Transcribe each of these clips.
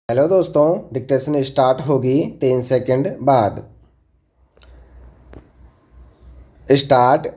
Hello दोस्तों, dictation start होगी 3 second बाद। स्टार्ट।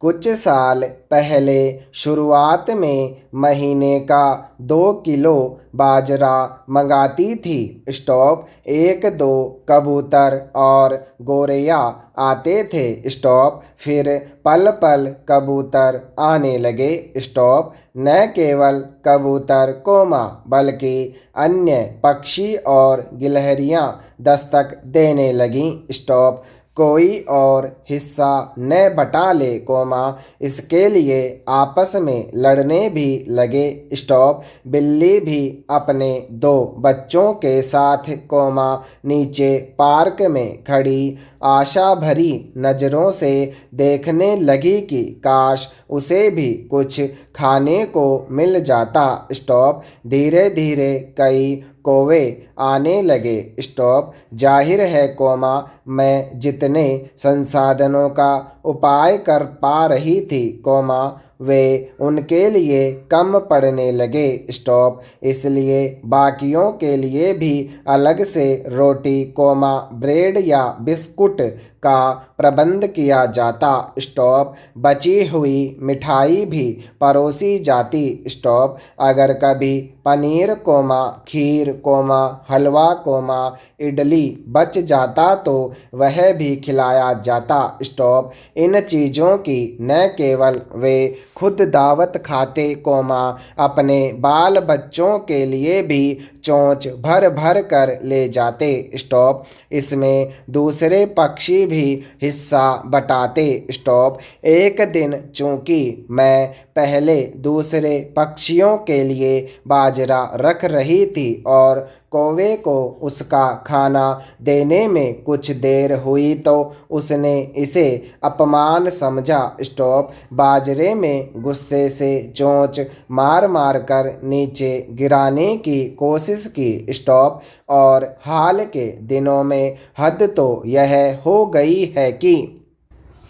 कुछ साल पहले शुरुआत में महीने का 2 किलो बाजरा मंगाती थी। स्टॉप। एक दो कबूतर और गोरैया आते थे। स्टॉप। फिर पल पल कबूतर आने लगे। स्टॉप। न केवल कबूतर कोमा बल्कि अन्य पक्षी और गिलहरियां दस्तक देने लगीं। स्टॉप। कोई और हिस्सा न बटा ले कोमा, इसके लिए आपस में लड़ने भी लगे। स्टॉप। बिल्ली भी अपने 2 बच्चों के साथ कोमा नीचे पार्क में खड़ी आशा भरी नज़रों से देखने लगी कि काश उसे भी कुछ खाने को मिल जाता। स्टॉप। धीरे धीरे कई कौवे आने लगे। स्टॉप। जाहिर है कोमा, मैं जितने संसाधनों का उपाय कर पा रही थी कोमा, वे उनके लिए कम पड़ने लगे। स्टॉप। इसलिए बाकियों के लिए भी अलग से रोटी कोमा ब्रेड या बिस्कुट का प्रबंध किया जाता। स्टॉप। बची हुई मिठाई भी परोसी जाती। स्टॉप। अगर कभी पनीर कोमा खीर कोमा हलवा कोमा इडली बच जाता तो वह भी खिलाया जाता। स्टॉप। इन चीज़ों की न केवल वे खुद दावत खाते कोमा, अपने बाल बच्चों के लिए भी चोंच भर भर कर ले जाते। स्टॉप। इसमें दूसरे पक्षी भी हिस्सा बटाते। स्टॉप। एक दिन चूंकि मैं पहले दूसरे पक्षियों के लिए बाजरा रख रही थी और कौवे को उसका खाना देने में कुछ देर हुई तो उसने इसे अपमान समझा। स्टॉप। बाजरे में गुस्से से चोंच मार मार कर नीचे गिराने की कोशिश की। स्टॉप। और हाल के दिनों में हद तो यह हो गई है कि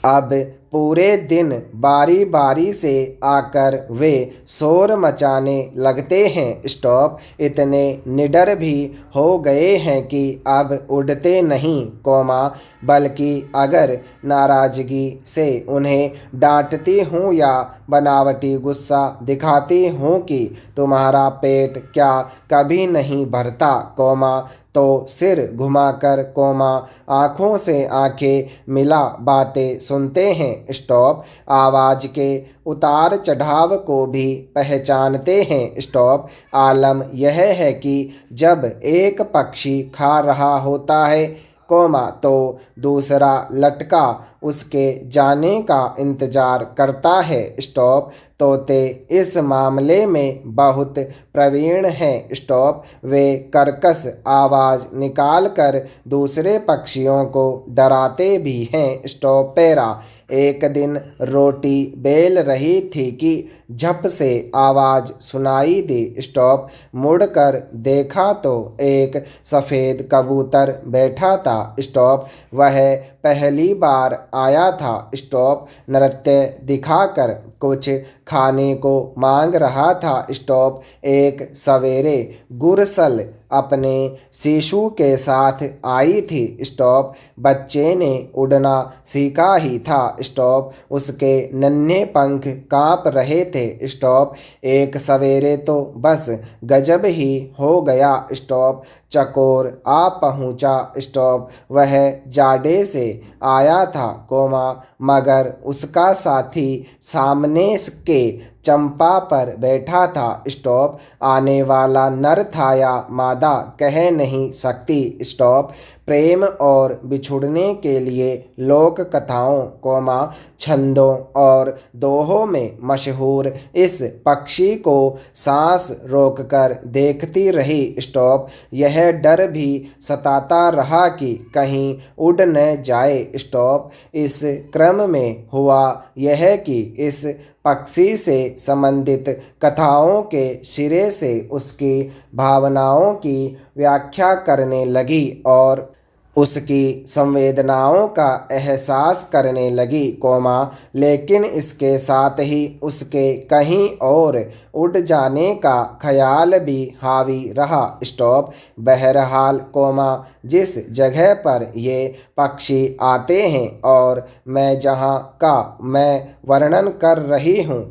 अब पूरे दिन बारी बारी से आकर वे शोर मचाने लगते हैं। स्टॉप। इतने निडर भी हो गए हैं कि अब उड़ते नहीं कोमा, बल्कि अगर नाराज़गी से उन्हें डांटती हूँ या बनावटी गुस्सा दिखाती हूँ कि तुम्हारा पेट क्या कभी नहीं भरता कोमा, तो सिर घुमाकर कोमा आँखों से आंखें मिला बातें सुनते हैं। स्टॉप। आवाज़ के उतार चढ़ाव को भी पहचानते हैं। स्टॉप। आलम यह है कि जब एक पक्षी खा रहा होता है कोमा, तो दूसरा लटका उसके जाने का इंतज़ार करता है। स्टॉप। तोते इस मामले में बहुत प्रवीण हैं। स्टॉप। वे कर्कश आवाज़ निकाल कर दूसरे पक्षियों को डराते भी हैं। स्टॉप। पैरा। एक दिन रोटी बेल रही थी कि झप से आवाज़ सुनाई दी। स्टॉप। मुड़कर देखा तो एक सफ़ेद कबूतर बैठा था। स्टॉप। वह पहली बार आया था। स्टॉप। नृत्य दिखाकर कुछ खाने को मांग रहा था। स्टॉप। एक सवेरे गुरसल अपने शिशु के साथ आई थी। स्टॉप। बच्चे ने उड़ना सीखा ही था। स्टॉप। उसके नन्हे पंख कांप रहे थे। स्टॉप। एक सवेरे तो बस गजब ही हो गया। स्टॉप। चकोर आ पहुंचा। स्टॉप। वह जाडे से आया था कोमा, मगर उसका साथी सामने के चंपा पर बैठा था। स्टॉप। आने वाला नर था या मादा कह नहीं सकती। स्टॉप। प्रेम और बिछुड़ने के लिए लोक कथाओं कोमा छंदों और दोहों में मशहूर इस पक्षी को सांस रोककर देखती रही। स्टॉप। यह डर भी सताता रहा कि कहीं उड़ न जाए। स्टॉप। इस क्रम में हुआ यह कि इस पक्षी से संबंधित कथाओं के सिरे से उसकी भावनाओं की व्याख्या करने लगी और उसकी संवेदनाओं का एहसास करने लगी, लेकिन इसके साथ ही उसके कहीं और उड़ जाने का ख्याल भी हावी रहा। स्टॉप। बहरहाल, जिस जगह पर ये पक्षी आते हैं और मैं जहाँ का मैं वर्णन कर रही हूँ,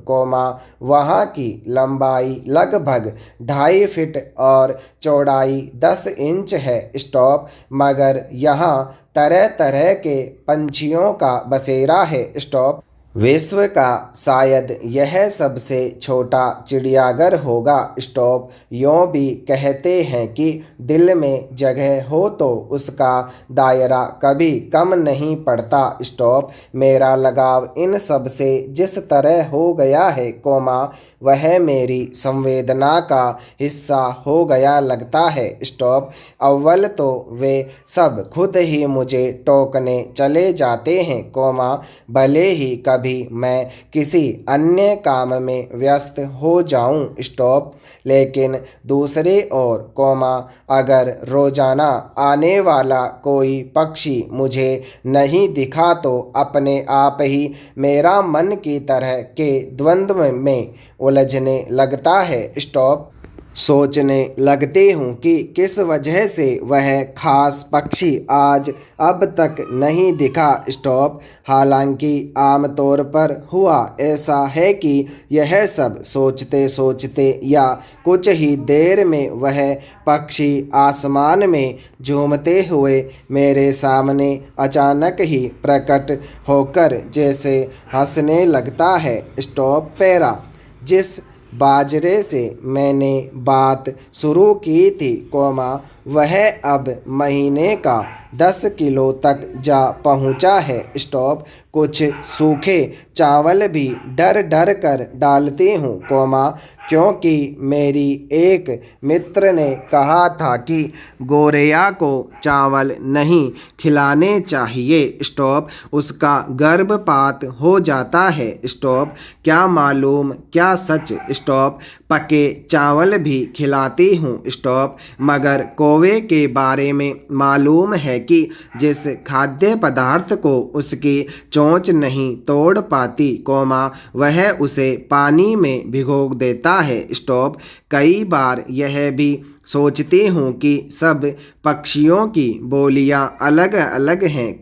वहाँ की लंबाई लगभग 2.5 फीट और चौड़ाई 10 इंच है। स्टॉप। मगर यहाँ तरह तरह के पंछियों का बसेरा है। स्टॉप। विश्व का शायद यह सबसे छोटा चिड़ियाघर होगा। स्टॉप। यों भी कहते हैं कि दिल में जगह हो तो उसका दायरा कभी कम नहीं पड़ता। स्टॉप। मेरा लगाव इन सब से जिस तरह हो गया है, वह मेरी संवेदना का हिस्सा हो गया लगता है। स्टॉप। अव्वल तो वे सब खुद ही मुझे टोकने चले जाते हैं, भले ही कभी मैं किसी अन्य काम में व्यस्त हो जाऊं। स्टॉप। लेकिन दूसरे ओर, अगर रोजाना आने वाला कोई पक्षी मुझे नहीं दिखा तो अपने आप ही मेरा मन की तरह के द्वंद्व में उलझने लगता है। स्टॉप। सोचने लगती हूँ कि किस वजह से वह खास पक्षी आज अब तक नहीं दिखा। स्टॉप। हालांकि आमतौर पर हुआ ऐसा है कि यह सब सोचते सोचते या कुछ ही देर में वह पक्षी आसमान में झूमते हुए मेरे सामने अचानक ही प्रकट होकर जैसे हंसने लगता है। स्टॉप। पैरा। जिस बाजरे से मैंने बात शुरू की थी, वह अब महीने का 10 किलो तक जा पहुंचा है। स्टॉप। कुछ सूखे चावल भी डर डर कर डालती हूँ, क्योंकि मेरी एक मित्र ने कहा था कि गोरैया को चावल नहीं खिलाने चाहिए। स्टॉप। उसका गर्भपात हो जाता है। स्टॉप। क्या मालूम क्या सच। स्टॉप। पके चावल भी खिलाती हूँ। स्टॉप। मगर कौवे के बारे में मालूम है कि जिस खाद्य पदार्थ को उसकी चोंच नहीं तोड़ पाती, वह उसे पानी में भिगो देता है। स्टॉप। कई बार यह भी सोचती हूँ कि सब पक्षियों की बोलियां अलग अलग हैं,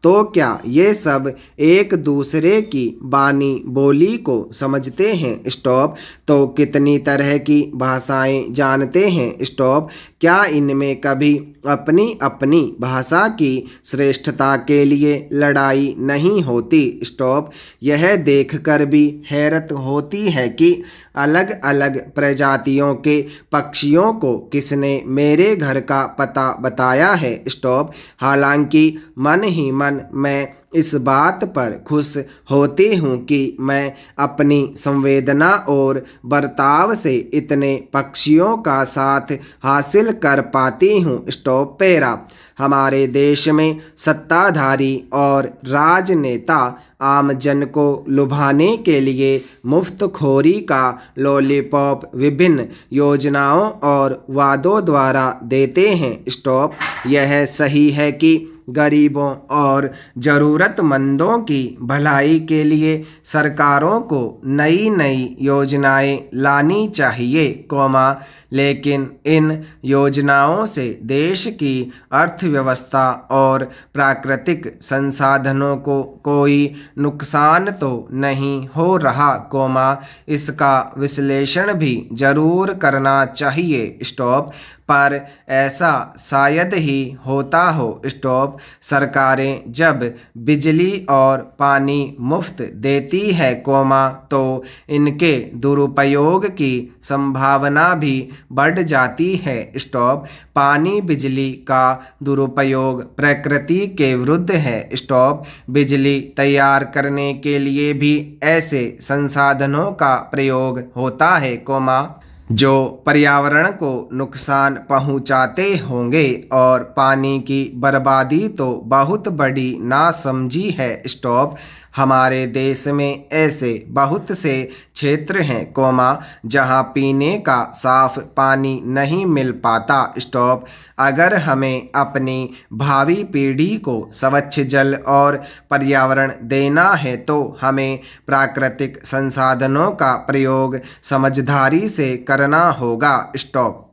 तो क्या ये सब एक दूसरे की बानी बोली को समझते हैं। स्टॉप। तो कितनी तरह की भाषाएं जानते हैं। स्टॉप। क्या इनमें कभी अपनी अपनी भाषा की श्रेष्ठता के लिए लड़ाई नहीं होती। स्टॉप। यह देखकर भी हैरत होती है कि अलग अलग प्रजातियों के पक्षियों को किसने मेरे घर का पता बताया है। स्टॉप। हालांकि मन ही मन मैं इस बात पर खुश होती हूँ कि मैं अपनी संवेदना और बर्ताव से इतने पक्षियों का साथ हासिल कर पाती हूँ। स्टॉप। पैरा। हमारे देश में सत्ताधारी और राजनेता आमजन को लुभाने के लिए मुफ्तखोरी का लॉलीपॉप विभिन्न योजनाओं और वादों द्वारा देते हैं। स्टॉप। यह सही है कि गरीबों और ज़रूरतमंदों की भलाई के लिए सरकारों को नई नई योजनाएं लानी चाहिए, लेकिन इन योजनाओं से देश की अर्थव्यवस्था और प्राकृतिक संसाधनों को कोई नुकसान तो नहीं हो रहा, इसका विश्लेषण भी जरूर करना चाहिए। स्टॉप। पर ऐसा शायद ही होता हो। स्टॉप। सरकारें जब बिजली और पानी मुफ्त देती है, तो इनके दुरुपयोग की संभावना भी बढ़ जाती है। स्टॉप। पानी बिजली का दुरुपयोग प्रकृति के विरुद्ध है। स्टॉप। बिजली तैयार करने के लिए भी ऐसे संसाधनों का प्रयोग होता है, जो पर्यावरण को नुकसान पहुंचाते होंगे, और पानी की बर्बादी तो बहुत बड़ी नासमझी है। स्टॉप। हमारे देश में ऐसे बहुत से क्षेत्र हैं कोमा जहां पीने का साफ पानी नहीं मिल पाता। स्टॉप। अगर हमें अपनी भावी पीढ़ी को स्वच्छ जल और पर्यावरण देना है तो हमें प्राकृतिक संसाधनों का प्रयोग समझदारी से करना होगा। स्टॉप।